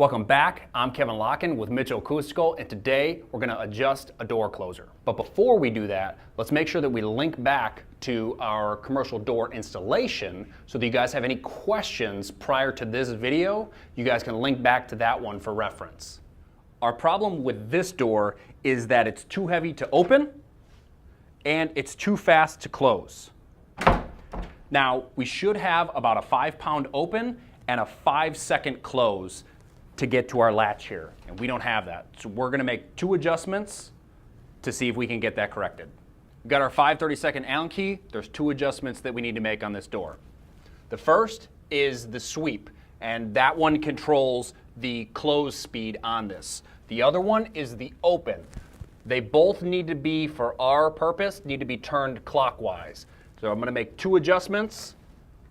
Welcome back. I'm Kevin Locken with Mitchell Acoustical, and today we're going to adjust a door closer. But before we do that, let's make sure that we link back to our commercial door installation so that you guys have any questions prior to this video, you guys can link back to that one for reference. Our problem with this door is that it's too heavy to open and it's too fast to close. Now, we should have about a 5-pound open and a 5-second close to get to our latch here, and we don't have that. So we're gonna make 2 adjustments to see if we can get that corrected. We've got our 5/32 Allen key. There's 2 adjustments that we need to make on this door. The first is the sweep, and that one controls the close speed on this. The other one is the open. They both need to be, for our purpose, need to be turned clockwise. So I'm gonna make 2 adjustments,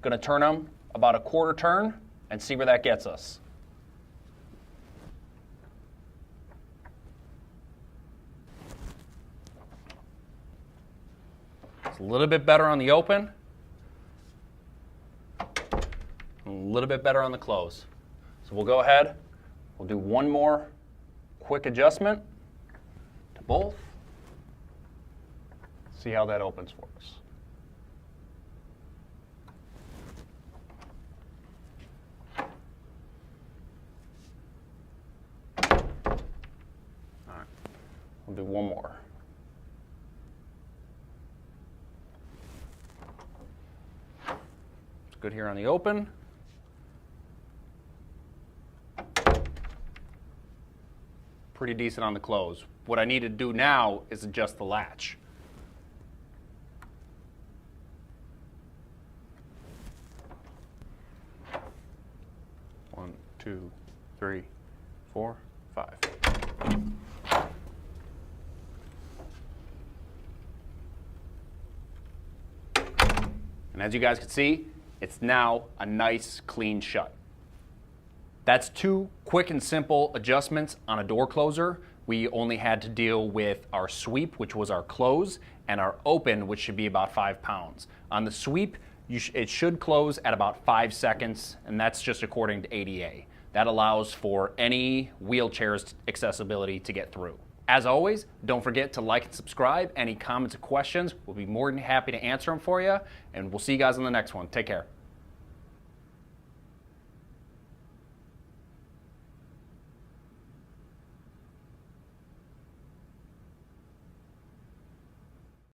gonna turn them about a 1/4 turn and see where that gets us. A little bit better on the open, a little bit better on the close. So we'll go ahead, we'll do one more quick adjustment to both. See how that opens for us. All right, we'll do one more. Good here on the open. Pretty decent on the close. What I need to do now is adjust the latch. One, 2, 3, 4, 5. And as you guys can see, it's now a nice clean shut. That's 2 quick and simple adjustments on a door closer. We only had to deal with our sweep, which was our close, and our open, which should be about 5 pounds. On the sweep, it should close at about 5 seconds, and that's just according to ADA. That allows for any wheelchair's accessibility to get through. As always, don't forget to like and subscribe. Any comments or questions, we'll be more than happy to answer them for you. And we'll see you guys on the next one. Take care.